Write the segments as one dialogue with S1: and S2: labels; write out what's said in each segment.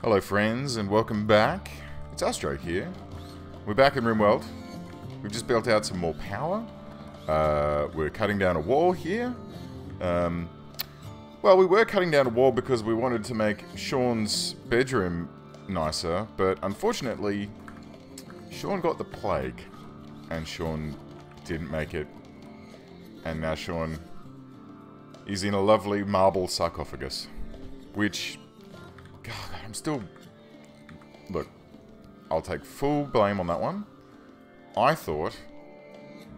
S1: Hello friends and welcome back. It's Astro here. We're back in Rimworld. We've just built out some more power. We're cutting down a wall here. Well, we were cutting down a wall because we wanted to make Sean's bedroom nicer, but unfortunately, Sean got the plague, and Sean didn't make it. And now Sean is in a lovely marble sarcophagus, which, God, I'm still... Look, I'll take full blame on that one. I thought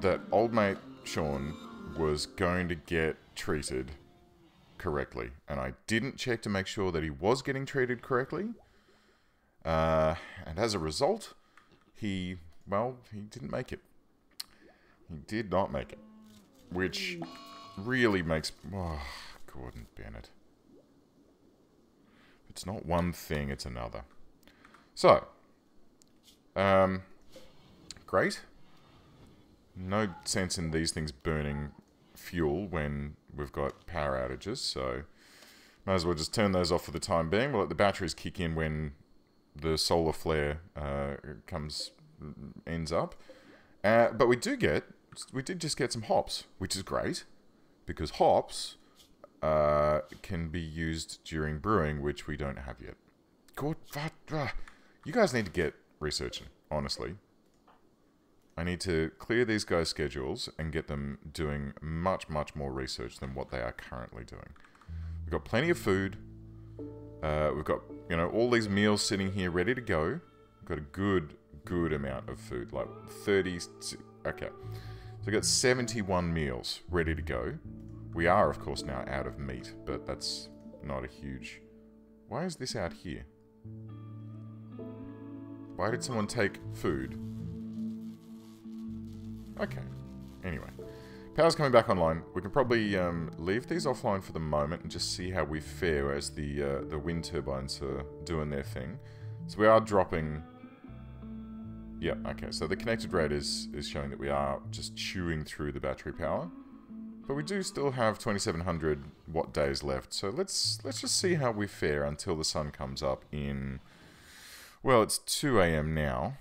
S1: that old mate Sean was going to get treated correctly, and I didn't check to make sure that he was getting treated correctly. And as a result, he didn't make it. He did not make it. Which really makes... Oh, Gordon Bennett. It's not one thing, it's another. So, great. No sense in these things burning fuel when we've got power outages, so might as well just turn those off for the time being. We'll let the batteries kick in when the solar flare ends up. But we did just get some hops, which is great, because hops can be used during brewing, which we don't have yet. God, you guys need to get researching, honestly. I need to clear these guys' schedules and get them doing much, much more research than what they are currently doing. We've got plenty of food. We've got, all these meals sitting here ready to go. We've got a good amount of food, like 30... Okay. So we've got 71 meals ready to go. We are, of course, now out of meat, but that's not a huge... Why is this out here? Why did someone take food? Okay. Anyway. Power's coming back online. We can probably leave these offline for the moment and just see how we fare as the wind turbines are doing their thing. So we are dropping... Yeah, okay. So the connected rate is showing that we are just chewing through the battery power. But we do still have 2700 watt days left. So let's just see how we fare until the sun comes up in... Well, it's 2 AM now.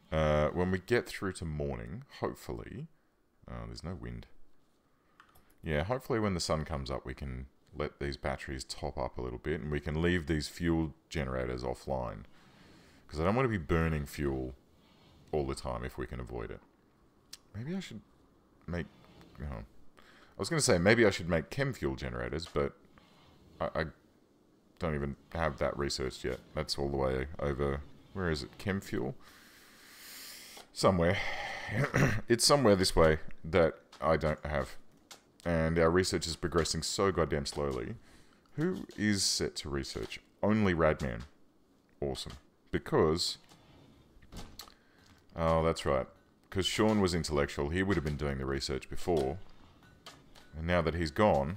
S1: When we get through to morning, hopefully... Oh, there's no wind. Yeah, hopefully when the sun comes up we can let these batteries top up a little bit and we can leave these fuel generators offline. Because I don't want to be burning fuel all the time if we can avoid it. Maybe I should make... I was going to say maybe I should make chem fuel generators, but I don't even have that researched yet. That's all the way over... Where is it? Chem fuel? Somewhere. It's somewhere this way that I don't have. And our research is progressing so goddamn slowly. Who is set to research? Only Radman. Awesome. Because... Oh, that's right. Because Sean was intellectual. He would have been doing the research before. And now that he's gone...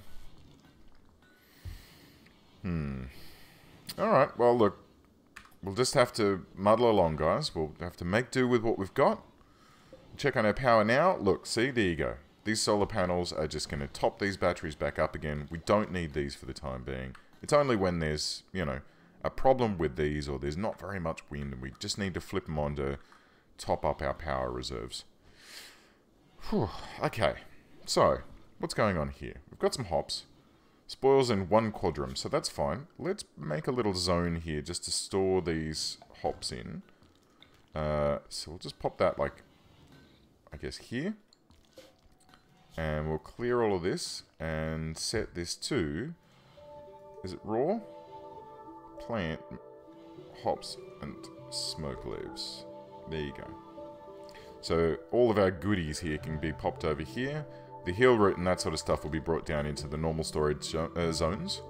S1: Alright, well look. We'll just have to muddle along, guys. We'll have to make do with what we've got. Check on our power now. Look, see, there you go. These solar panels are just going to top these batteries back up again. We don't need these for the time being. It's only when there's, a problem with these or there's not very much wind and we just need to flip them on to top up our power reserves. Whew. Okay, so what's going on here? We've got some hops. Spoils in 1 quadrum, so that's fine. Let's make a little zone here just to store these hops in. So we'll just pop that, like, I guess here. And we'll clear all of this and set this to... Is it raw? Plant, hops, and smoke leaves. There you go. So all of our goodies here can be popped over here. The heal root and that sort of stuff will be brought down into the normal storage zones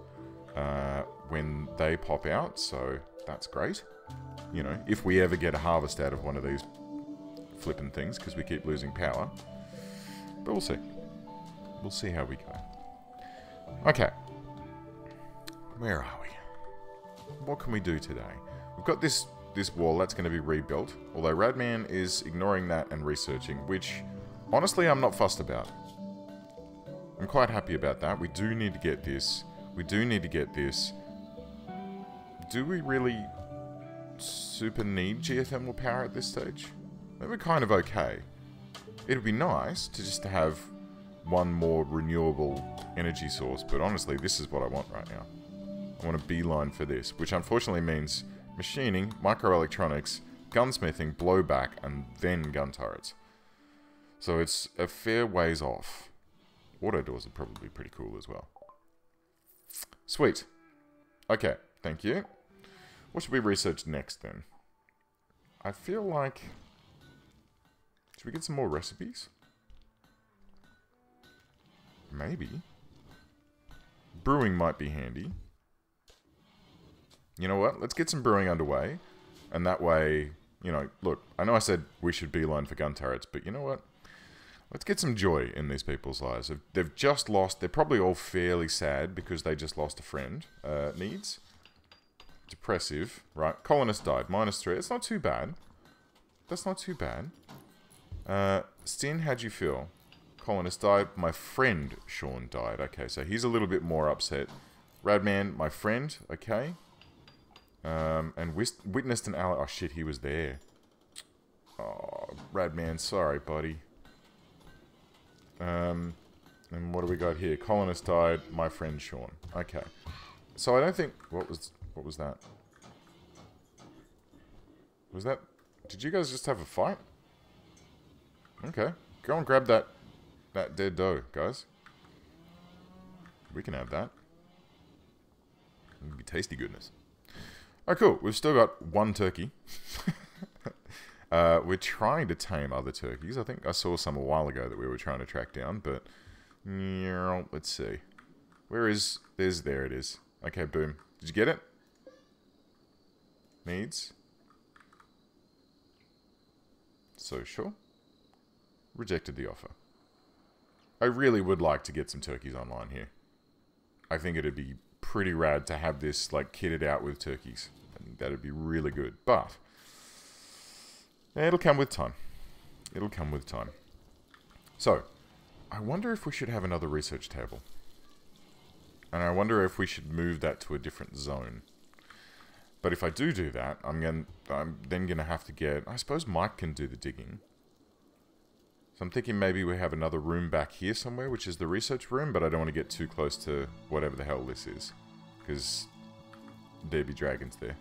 S1: when they pop out, so that's great. If we ever get a harvest out of one of these flipping things, because we keep losing power. But we'll see. We'll see how we go. Okay. Where are we? What can we do today? We've got this wall that's going to be rebuilt, although Radman is ignoring that and researching, which, honestly, I'm not fussed about. I'm quite happy about that. We do need to get this. We do need to get this do we really super need geothermal power at this stage? I think we're kind of okay. It would be nice to just have one more renewable energy source, but honestly, this is what I want right now. I want a beeline for this, which unfortunately means machining, microelectronics, gunsmithing, blowback, and then gun turrets. So it's a fair ways off. Auto doors are probably pretty cool as well. Sweet. Okay, thank you. What should we research next then? I feel like... Should we get some more recipes? Maybe. Brewing might be handy. You know what? Let's get some brewing underway. And that way, you know, look, I know I said we should beeline for gun turrets, but you know what? Let's get some joy in these people's lives. They've just lost... They're probably all fairly sad because they just lost a friend. Needs. Depressive. Right. Colonist died. -3. It's not too bad. That's not too bad. Stin, how'd you feel? Colonist died. My friend, Sean, died. Okay, so he's a little bit more upset. Radman, my friend. Okay. And witnessed an ally... Oh, shit, he was there. Oh, Radman, sorry, buddy. And what do we got here? Colonist died. My friend, Sean. Okay. So I don't think... What was that? Was that... Did you guys just have a fight? Okay. Go and grab that dead doe, guys. We can have that. It'll be tasty goodness. Oh, cool. We've still got one turkey. We're trying to tame other turkeys. I think I saw some a while ago that we were trying to track down, but... Let's see. Where is... There it is. Okay, boom. Did you get it? Needs. Social. Rejected the offer. I really would like to get some turkeys online here. I think it'd be pretty rad to have this, like, kitted out with turkeys. I think that'd be really good. But... it'll come with time. It'll come with time. So, I wonder if we should have another research table. And I wonder if we should move that to a different zone. But if I do that, I'm then going to have to get... I suppose Mike can do the digging. So I'm thinking maybe we have another room back here somewhere, which is the research room, but I don't want to get too close to whatever the hell this is. Because there'd be dragons there.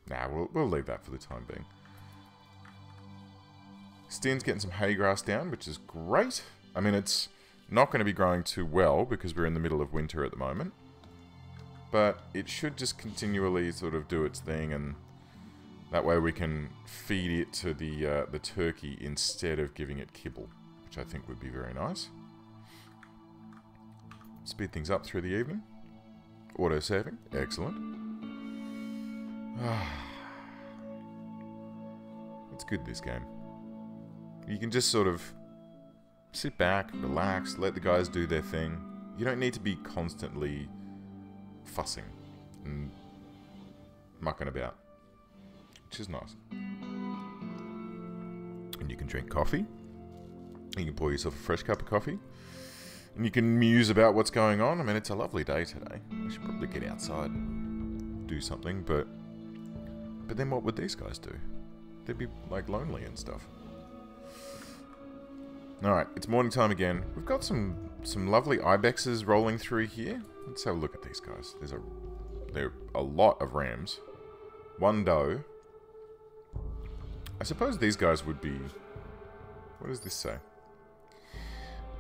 S1: Nah, we'll leave that for the time being. Stin's getting some hay grass down, which is great. I mean, it's not going to be growing too well because we're in the middle of winter at the moment. But it should just continually sort of do its thing, and that way we can feed it to the turkey instead of giving it kibble, which I think would be very nice. Speed things up through the evening. Auto-saving. Excellent. It's good, this game. You can just sort of sit back, relax, let the guys do their thing. You don't need to be constantly fussing and mucking about, which is nice. And you can drink coffee. You can pour yourself a fresh cup of coffee. And you can muse about what's going on. I mean, it's a lovely day today. We should probably get outside and do something, but then what would these guys do? They'd be, like, lonely and stuff. Alright, it's morning time again. We've got some lovely ibexes rolling through here. Let's have a look at these guys. There are a lot of rams. One doe. I suppose these guys would be... What does this say?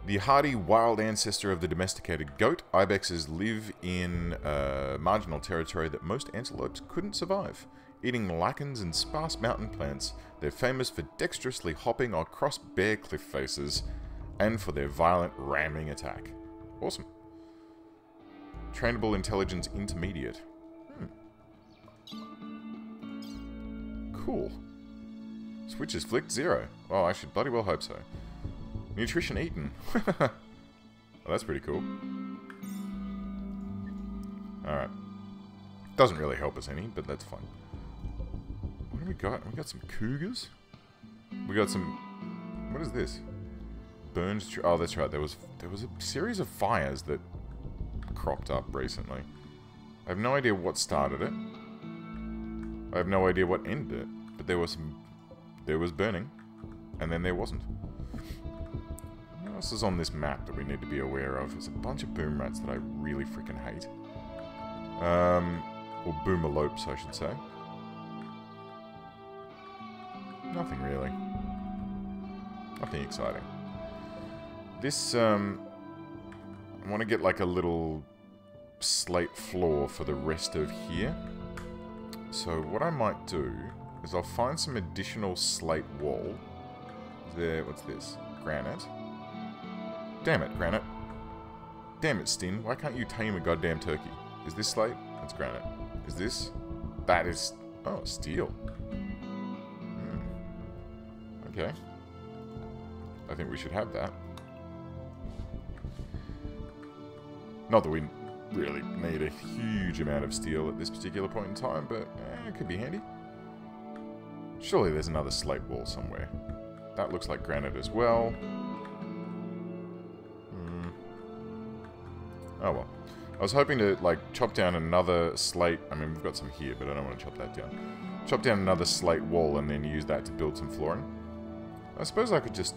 S1: The hardy wild ancestor of the domesticated goat, ibexes live in marginal territory that most antelopes couldn't survive. Eating lichens and sparse mountain plants, they're famous for dexterously hopping across bare cliff faces and for their violent ramming attack. Awesome. Trainable intelligence intermediate. Cool. Switches flicked 0. Oh, I should bloody well hope so. Nutrition eaten. Oh, that's pretty cool. Alright. Doesn't really help us any, but that's fine. What do we got? We got some cougars? We got some... What is this? Burns... Oh, that's right. There was a series of fires that cropped up recently. I have no idea what started it. I have no idea what ended it. But there was burning, and then there wasn't. What else is on this map that we need to be aware of? There's a bunch of boom rats that I really freaking hate. Or boomalopes, I should say. Nothing really. Nothing exciting. This, I want to get like a little slate floor for the rest of here. So what I might do is I'll find some additional slate wall. What's this? Granite. Damn it, granite. Damn it, Stin. Why can't you tame a goddamn turkey? Is this slate? That's granite. Is this? That is... Oh, steel. Okay. I think we should have that. Not that we really need a huge amount of steel at this particular point in time, but it could be handy. Surely there's another slate wall somewhere. That looks like granite as well. Oh well. I was hoping to, like, chop down another slate. I mean, we've got some here, but I don't want to chop that down. Chop down another slate wall and then use that to build some flooring. I suppose I could just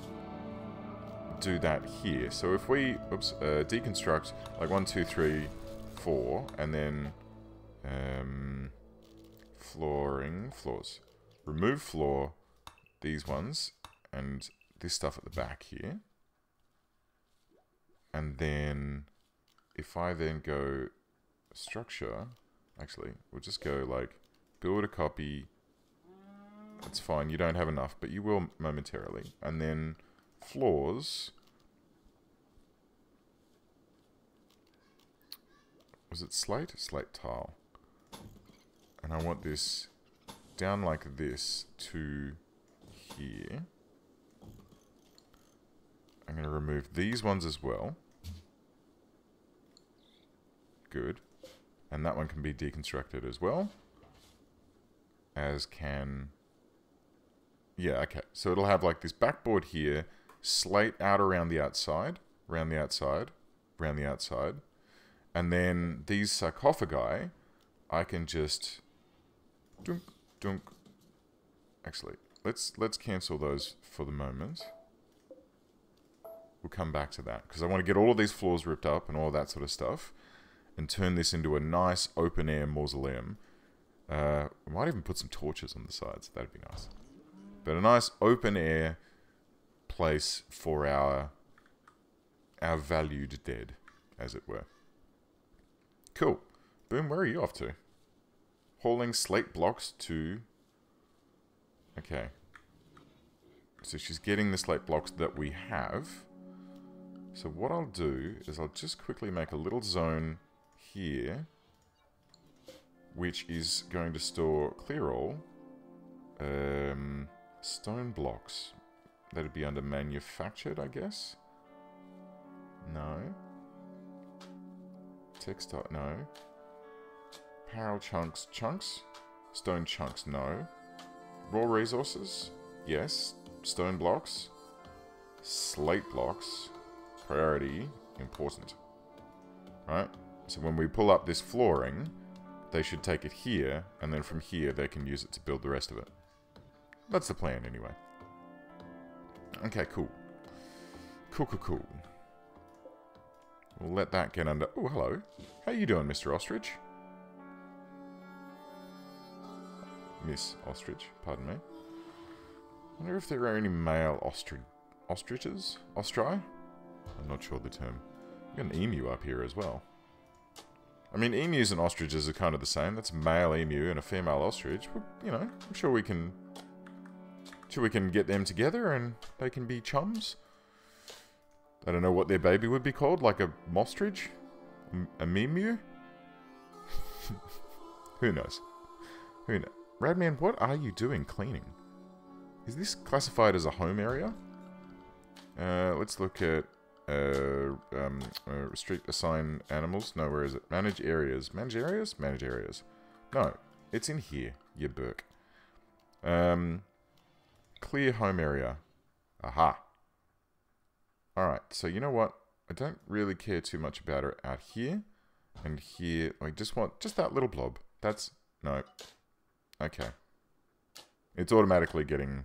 S1: do that here. So if we, deconstruct, like 1, 2, 3, 4, and then, floors. Remove floor, these ones, and this stuff at the back here. And then, if I then go structure, actually, we'll just go like, build a copy. That's fine, you don't have enough, but you will momentarily. And then floors. Was it slate? Slate tile. And I want this down like this to here. I'm going to remove these ones as well. Good. And that one can be deconstructed as well. As can... Yeah, okay. So it'll have like this backboard here, slate out around the outside, around the outside, around the outside. And then these sarcophagi, I can just... Dunk, dunk. Actually, let's cancel those for the moment. We'll come back to that, because I want to get all of these floors ripped up and all that sort of stuff, and turn this into a nice open-air mausoleum. I might even put some torches on the sides. That'd be nice. But a nice open-air place for our valued dead, as it were. Cool. Boom, where are you off to? Hauling slate blocks to... Okay. So she's getting the slate blocks that we have. So what I'll do is I'll just quickly make a little zone here, which is going to store clear all stone blocks. That'd be under manufactured, I guess. No. Textile, no. Apparel chunks, stone chunks, no. Raw resources, yes. Stone blocks, slate blocks, priority, important. Right? So when we pull up this flooring, they should take it here, and then from here they can use it to build the rest of it. That's the plan, anyway. Okay, cool. Cool. We'll let that get under... Oh, hello. How you doing, Mr. Ostrich? Miss Ostrich, pardon me. I wonder if there are any male ostriches? Ostri? I'm not sure the term. We've got an emu up here as well. I mean, emus and ostriches are kind of the same. That's a male emu and a female ostrich. But, you know, I'm sure we can get them together and they can be chums. I don't know what their baby would be called, like a mostrich? A memu? Who knows? Who knows? Radman, what are you doing cleaning? Is this classified as a home area? Let's look at restrict assign animals. No, where is it? Manage areas. Manage areas? Manage areas. No, it's in here, you burk. Clear home area. Aha. Alright, so you know what? I don't really care too much about it out here. And here, I just want just that little blob. That's... No. Okay. It's automatically getting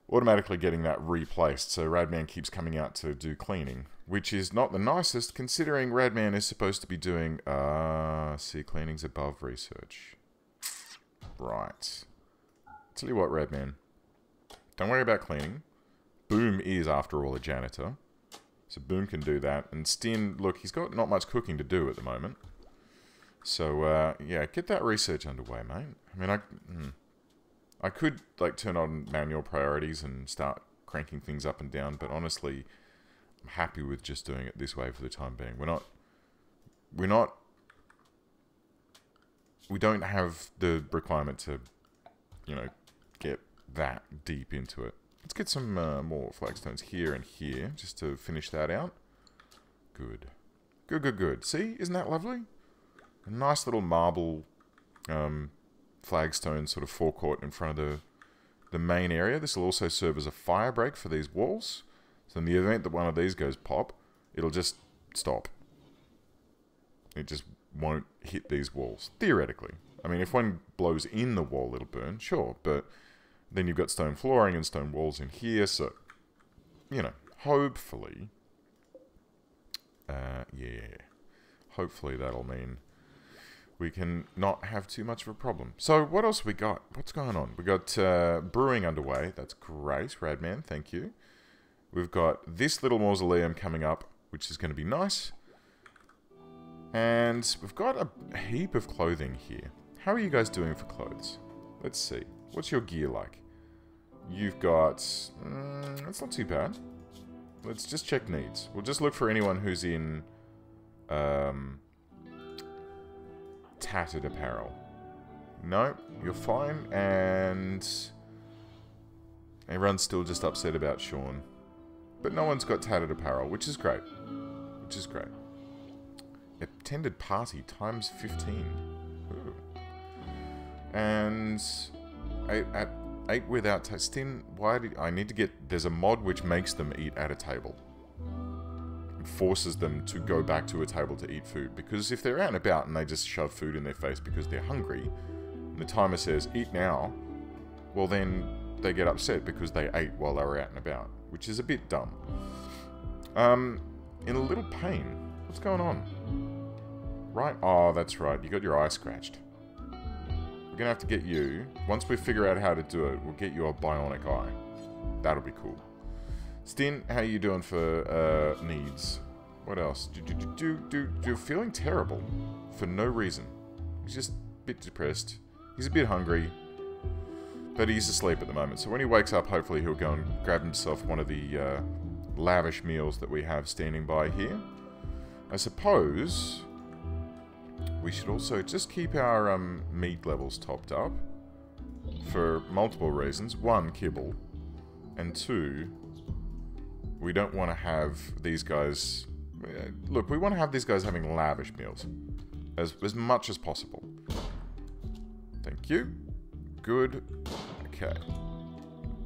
S1: that replaced, so Radman keeps coming out to do cleaning, which is not the nicest, considering Radman is supposed to be doing... see, cleaning's above research. Right. Tell you what, Radman. Don't worry about cleaning. Boom is, after all, a janitor. So Boom can do that. And Stin, look, he's got not much cooking to do at the moment. So, yeah, get that research underway, mate. I mean, I could, like, turn on manual priorities and start cranking things up and down, but honestly, I'm happy with just doing it this way for the time being. We don't have the requirement to, you know, get that deep into it. Let's get some more flagstones here and here, just to finish that out. Good. Good, good, good. See? Isn't that lovely? A nice little marble flagstone sort of forecourt in front of the main area. This will also serve as a fire break for these walls. So in the event that one of these goes pop, it'll just stop. It just won't hit these walls, theoretically. I mean, if one blows in the wall, it'll burn, sure, but then you've got stone flooring and stone walls in here, so, you know, hopefully, yeah, hopefully that'll mean we can not have too much of a problem. So, what else we got? What's going on? We got brewing underway. That's great, Radman, thank you. We've got this little mausoleum coming up, which is going to be nice. And we've got a heap of clothing here. How are you guys doing for clothes? Let's see. What's your gear like? You've got... that's not too bad. Let's just check needs. We'll just look for anyone who's in... tattered apparel. No, you're fine. And... everyone's still just upset about Sean. But no one's got tattered apparel, which is great. Which is great. Attended party times 15. Ooh. And... at 8 without tasting. Why did I need to get... there's a mod which makes them eat at a table. It forces them to go back to a table to eat food. Because if they're out and about and they just shove food in their face because they're hungry, and the timer says, eat now, well then they get upset because they ate while they were out and about. Which is a bit dumb. In a little pain. What's going on? Right? Oh, that's right. You got your eye scratched. We're gonna have to get you, once we figure out how to do it, we'll get you a bionic eye. That'll be cool. Stin, how you doing for needs? What else? You're feeling terrible for no reason. He's just a bit depressed. He's a bit hungry. But he's asleep at the moment. So when he wakes up, hopefully he'll go and grab himself one of the lavish meals that we have standing by here. I suppose... we should also just keep our meat levels topped up for multiple reasons. One, kibble. And two, we don't want to have these guys... look, we want to have these guys having lavish meals. As much as possible. Thank you. Good. Okay.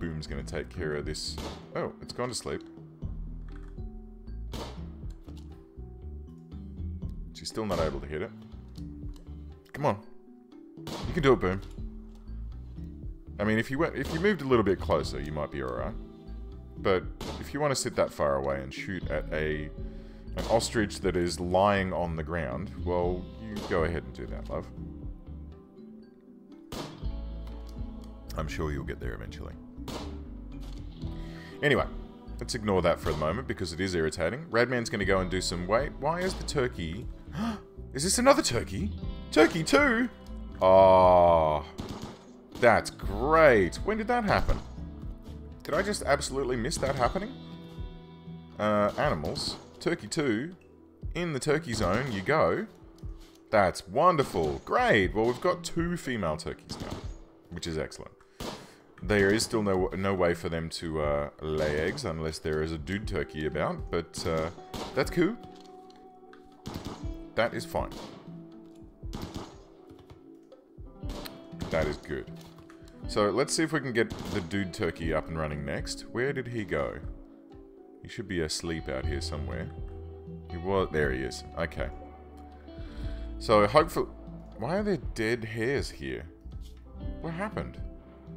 S1: Boom's going to take care of this. Oh, it's gone to sleep. She's still not able to hit it. Come on. You can do it, Boom. I mean, if you moved a little bit closer, you might be alright. But if you want to sit that far away and shoot at an ostrich that is lying on the ground, well, you go ahead and do that, love. I'm sure you'll get there eventually. Anyway, let's ignore that for the moment because it is irritating. Radman's going to go and do some... wait, why is the turkey... is this another turkey? Turkey 2? Oh, that's great. When did that happen? Did I just absolutely miss that happening? Animals. Turkey 2. In the turkey zone you go. That's wonderful. Great. Well, we've got 2 female turkeys now, which is excellent. There is still no way for them to lay eggs unless there is a dude turkey about, but that's cool. That is fine. That is good. So let's see if we can get the dude turkey up and running next. Where did he go? He should be asleep out here somewhere. He was... There he is. Okay. So, hopefully... Why are there dead hares here? What happened?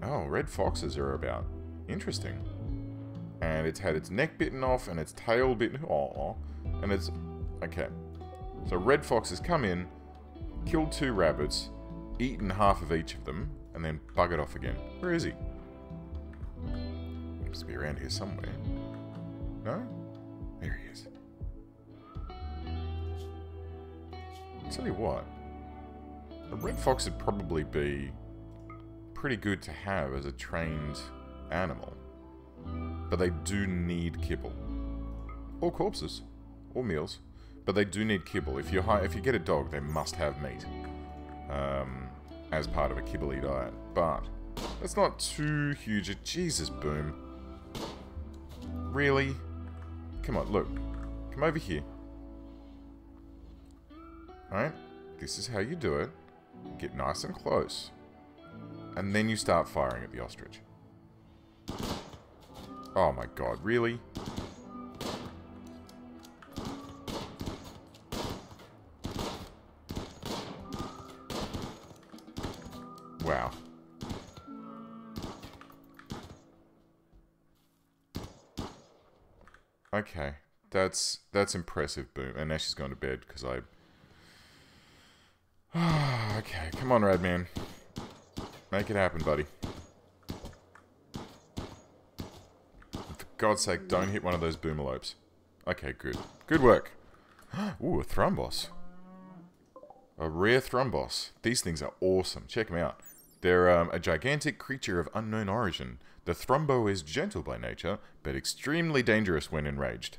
S1: Oh, red foxes are about. Interesting. And it's had its neck bitten off and its tail bitten... Aww. And it's... Okay. So, red foxes come in, killed 2 rabbits, eaten half of each of them, and then buggered off again. Where is he? He must be around here somewhere. No? There he is. I'll tell you what. A red fox would probably be pretty good to have as a trained animal. But they do need kibble. Or corpses. Or meals. But they do need kibble. If you get a dog, they must have meat. As part of a kibble-y diet. But that's not too huge a... Jesus, Boom. Really? Come on, look. Come over here. Alright? This is how you do it. Get nice and close. And then you start firing at the ostrich. Oh my god, really? Wow. Okay. That's impressive, Boom. And now she's gone to bed because I... Okay, come on, Radman. Make it happen, buddy. For God's sake, don't hit one of those boomalopes. Okay, good. Good work. Ooh, a thrumbos. A rare thrumbos. These things are awesome. Check them out. They're a gigantic creature of unknown origin. The thrumbo is gentle by nature, but extremely dangerous when enraged.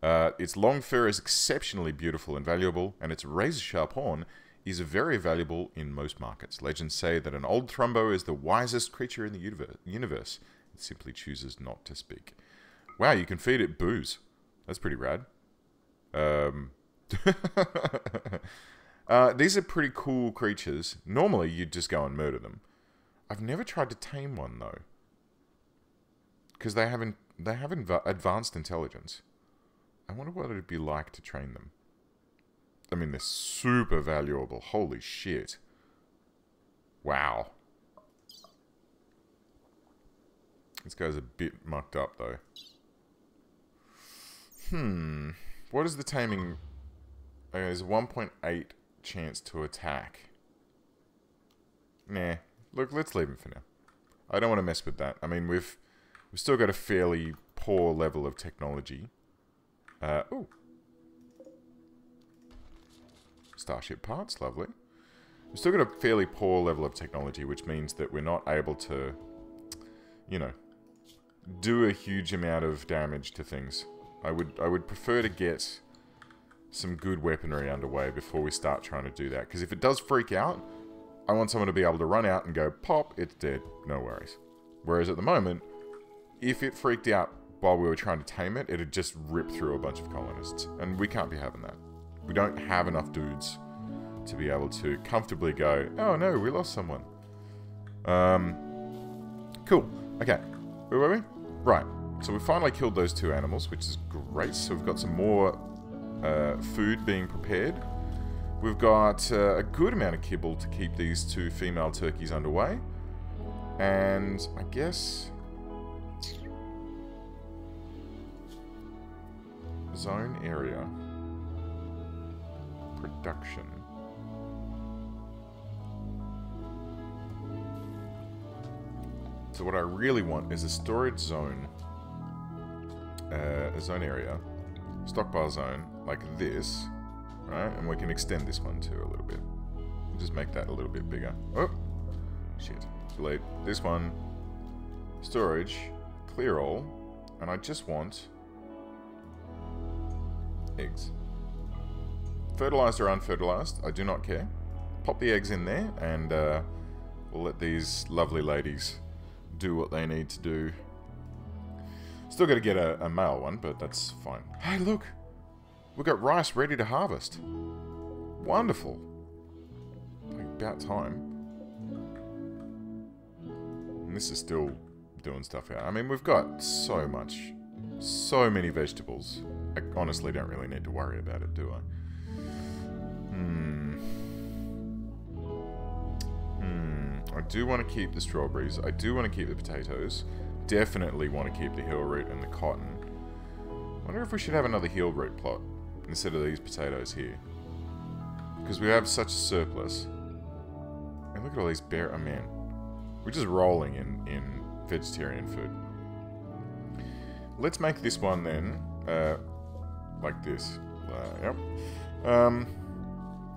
S1: Its long fur is exceptionally beautiful and valuable, and its razor-sharp horn is very valuable in most markets. Legends say that an old thrumbo is the wisest creature in the universe. It simply chooses not to speak. Wow, you can feed it booze. That's pretty rad. These are pretty cool creatures. Normally, you'd just go and murder them. I've never tried to tame one, though. Because they have advanced intelligence. I wonder what it would be like to train them. I mean, they're super valuable. Holy shit. Wow. This guy's a bit mucked up, though. What is the taming? Okay, there's a 1.8 chance to attack. Nah. Look, let's leave him for now. I don't want to mess with that. I mean, we've still got a fairly poor level of technology. Ooh. Starship parts, lovely. We've still got a fairly poor level of technology, which means that we're not able to, you know, do a huge amount of damage to things. I would prefer to get some good weaponry underway before we start trying to do that. Because if it does freak out, I want someone to be able to run out and go, pop, it's dead, no worries. Whereas at the moment, if it freaked out while we were trying to tame it, it'd just rip through a bunch of colonists. And we can't be having that. We don't have enough dudes to be able to comfortably go, oh no, we lost someone. Cool. Okay. Where were we? Right. So we finally killed those 2 animals, which is great. So we've got some more food being prepared. We've got a good amount of kibble to keep these 2 female turkeys underway. And I guess... Zone area. Production. So what I really want is a storage zone, a zone area, stockpile zone, like this, right? And we can extend this one too a little bit. Just make that a little bit bigger. Oh, shit. Delete this one. Storage, clear all, and I just want eggs. Fertilized or unfertilized, I do not care. Pop the eggs in there, and we'll let these lovely ladies do what they need to do. Still got to get a male one, but that's fine. Hey, look! We've got rice ready to harvest. Wonderful. Like, about time. And this is still doing stuff out. I mean, we've got so much So many vegetables. I honestly don't really need to worry about it, do I? I do want to keep the strawberries. I do want to keep the potatoes. Definitely want to keep the heel root and the cotton. Wonder if we should have another heel root plot instead of these potatoes here. Because we have such a surplus. And look at all these oh man. We're just rolling in vegetarian food. Let's make this one then, like this. Yep.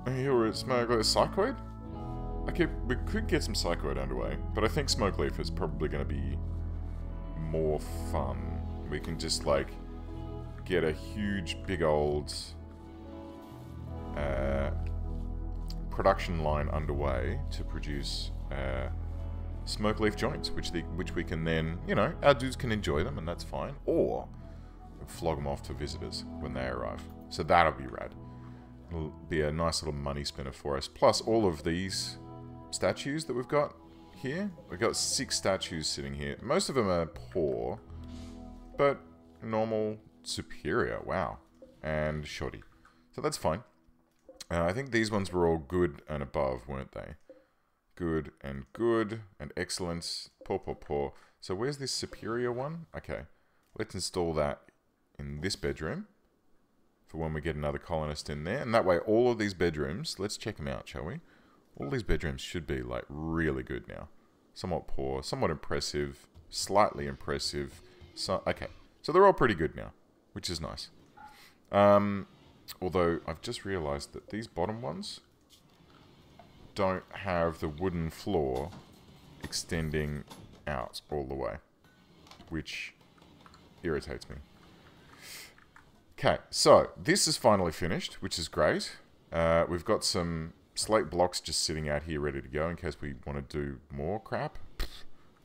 S1: Heel root, smoke, psychoid? We could get some psychoid underway, but I think smoke leaf is probably going to be more fun. We can just, like, get a huge, big old production line underway to produce smoke leaf joints, which we can then, you know, our dudes can enjoy them, and that's fine. Or flog them off to visitors when they arrive. So that'll be rad. It'll be a nice little money spinner for us. Plus all of these statues that we've got here. We've got 6 statues sitting here. Most of them are poor, but normal, superior, wow, and shoddy. So that's fine. I think these ones were all good and above, weren't they? Good and excellent. Poor, poor, poor. So where's this superior one? Okay, let's install that in this bedroom for when we get another colonist in there. And that way all of these bedrooms, let's check them out, shall we? All these bedrooms should be, like, really good now. Somewhat poor, somewhat impressive, slightly impressive. Okay, so they're all pretty good now, which is nice. Although, I've just realized that these bottom ones don't have the wooden floor extending out all the way, which irritates me. Okay, so this is finally finished, which is great. We've got some slate blocks just sitting out here ready to go in case we want to do more crap.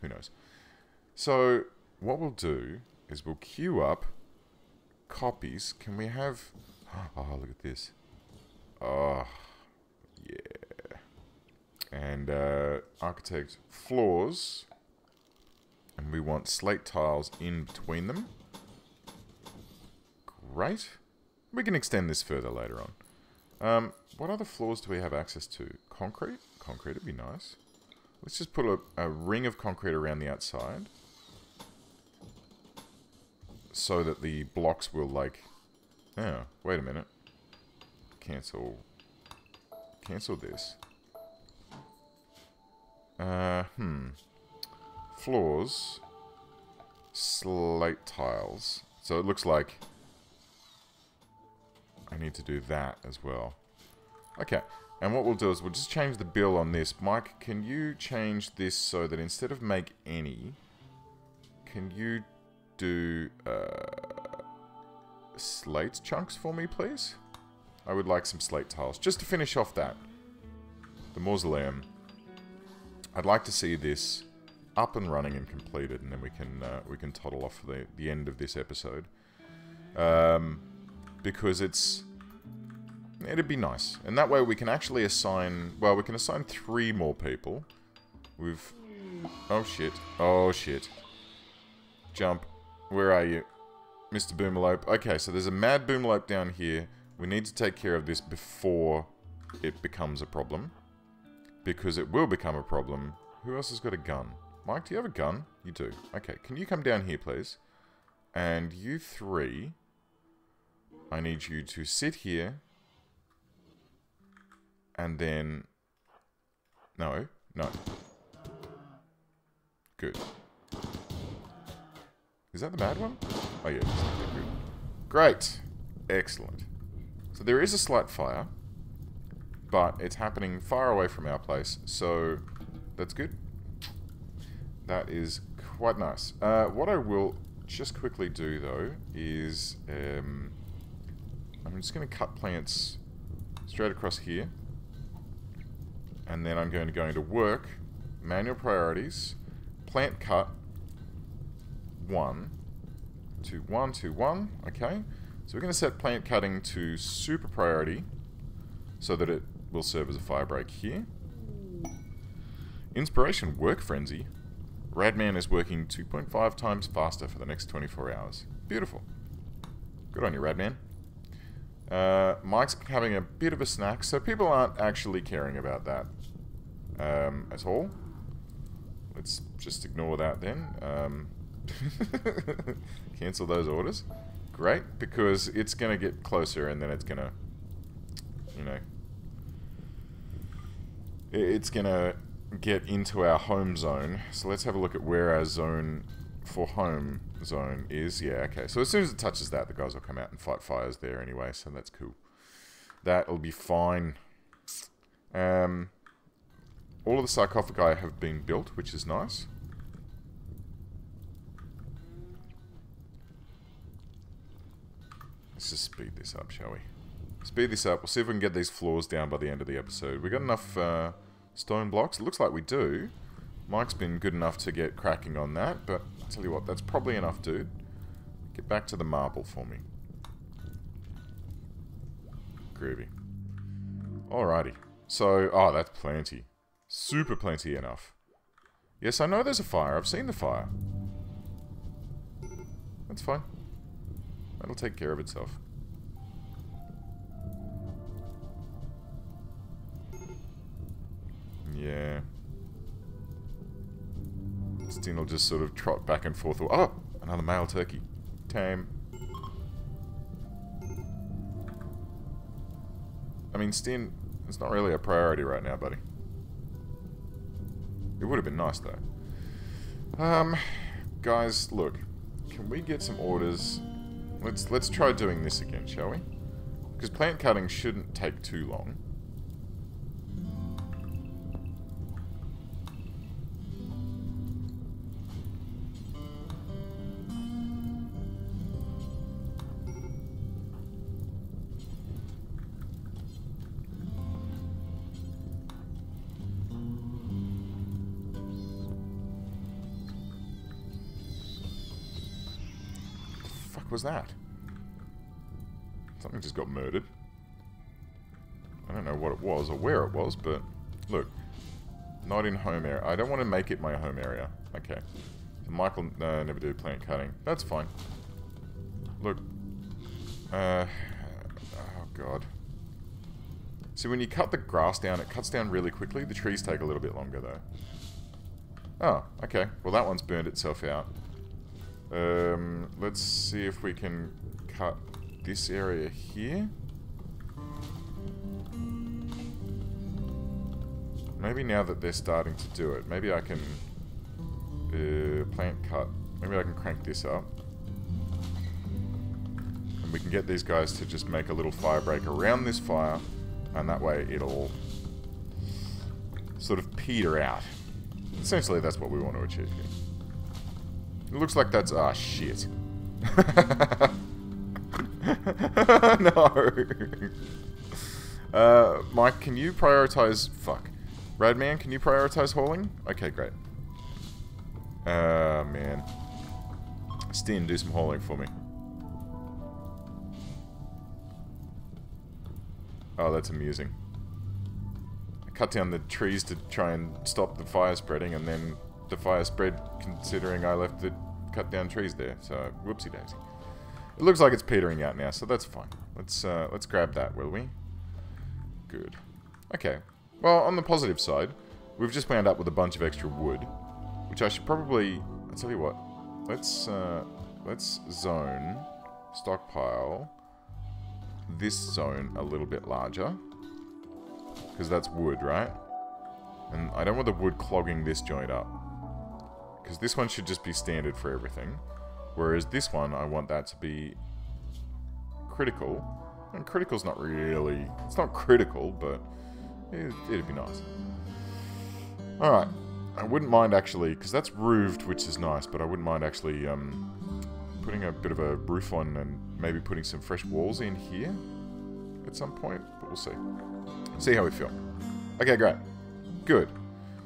S1: Who knows? So what we'll do is we'll queue up copies. Can we have... Oh, look at this. Oh, yeah. And architect floors. And we want slate tiles in between them. Great. We can extend this further later on. What other floors do we have access to? Concrete? Concrete would be nice. Let's just put a ring of concrete around the outside. So that the blocks will, like... Oh, wait a minute. Cancel this. Floors. Slate tiles. So it looks like I need to do that as well. Okay, and what we'll do is we'll just change the bill on this. Mike, can you change this so that instead of make any, can you do slate chunks for me, please? I would like some slate tiles, just to finish off that. The mausoleum. I'd like to see this up and running and completed, and then we can toddle off for the end of this episode. Because it'd be nice. And that way we can actually assign... Well, we can assign 3 more people. Oh, shit. Oh, shit. Jump. Where are you? Mr. Boomalope. Okay, so there's a mad Boomalope down here. We need to take care of this before it becomes a problem. Because it will become a problem. Who else has got a gun? Mike, do you have a gun? You do. Okay, can you come down here, please? And you 3... I need you to sit here. And then... No. Good. Is that the bad one? Oh yeah, just like that. Good. Great. Excellent. So there is a slight fire. But it's happening far away from our place. So that's good. That is quite nice. What I will just quickly do though is... I'm just going to cut plants straight across here. And then I'm going to go into work, manual priorities, plant cut, 1, 2, 1, 2, 1, okay. So we're going to set plant cutting to super priority so that it will serve as a fire break here. Inspiration, work frenzy. Radman is working 2.5 times faster for the next 24 hours. Beautiful. Good on you, Radman. Mike's having a bit of a snack, so people aren't actually caring about that at all. Let's just ignore that then. Cancel those orders. Great, because it's going to get closer and then it's going to, you know, it's going to get into our home zone. So let's have a look at where our zone for home zone is. Yeah, okay. So as soon as it touches that, the guys will come out and fight fires there anyway, so that's cool. That'll be fine. All of the sarcophagi have been built, which is nice. Let's just speed this up, shall we? Speed this up. We'll see if we can get these floors down by the end of the episode. We got enough stone blocks? It looks like we do. Mike's been good enough to get cracking on that, but I'll tell you what, that's probably enough, dude. Get back to the marble for me. Groovy. Alrighty. So, oh, that's plenty. Super plenty enough. Yes, I know there's a fire. I've seen the fire. That's fine. That'll take care of itself. Yeah. Stin will just sort of trot back and forth. Oh! Another male turkey. Tame. I mean, Stin, it's not really a priority right now, buddy. It would have been nice, though. Guys, look. Can we get some orders? Let's try doing this again, shall we? Because plant cutting shouldn't take too long. Was that? Something just got murdered. I don't know what it was or where it was, but look, not in home area. I don't want to make it my home area. Okay. So Michael never do plant cutting. That's fine. Look. Oh god. See, when you cut the grass down, it cuts down really quickly. The trees take a little bit longer though. Oh, okay. Well, that one's burned itself out. Let's see if we can cut this area here. Maybe now that they're starting to do it, maybe I can plant cut. Maybe I can crank this up. And we can get these guys to just make a little fire break around this fire, and that way it'll sort of peter out. Essentially, that's what we want to achieve here. It looks like that's... ah, shit. No. Mike, can you prioritize... fuck. Radman, can you prioritize hauling? Okay, great. Man. Stin, do some hauling for me. Oh, that's amusing. I cut down the trees to try and stop the fire spreading, and then... the fire spread considering I left the cut down trees there, so whoopsie daisy. It looks like it's petering out now, so that's fine. Let's grab that, will we? Good. Okay. Well, on the positive side, we've just wound up with a bunch of extra wood, which I should probably... I'll tell you what. Let's zone, stockpile this zone a little bit larger, because that's wood, right? And I don't want the wood clogging this joint up. Because this one should just be standard for everything. Whereas this one, I want that to be critical. And critical's not really... it's not critical, but it'd be nice. Alright. I wouldn't mind actually... because that's roofed, which is nice, but I wouldn't mind actually putting a bit of a roof on and maybe putting some fresh walls in here at some point. But we'll see. See how we feel. Okay, great. Good.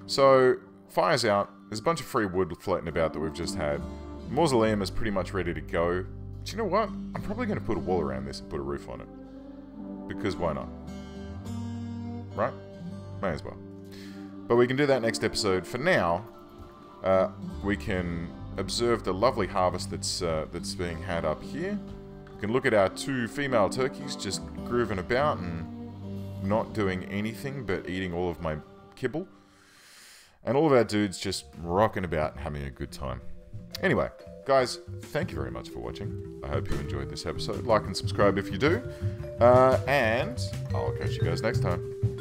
S1: So, fire's out. There's a bunch of free wood floating about that we've just had. The Mausoleum is pretty much ready to go. But you know what? I'm probably going to put a wall around this and put a roof on it. Because why not? Right? May as well. But we can do that next episode. For now, we can observe the lovely harvest that's being had up here. We can look at our 2 female turkeys just grooving about and not doing anything but eating all of my kibble. And all of our dudes just rocking about and having a good time. Anyway, guys, thank you very much for watching. I hope you enjoyed this episode. Like and subscribe if you do. And I'll catch you guys next time.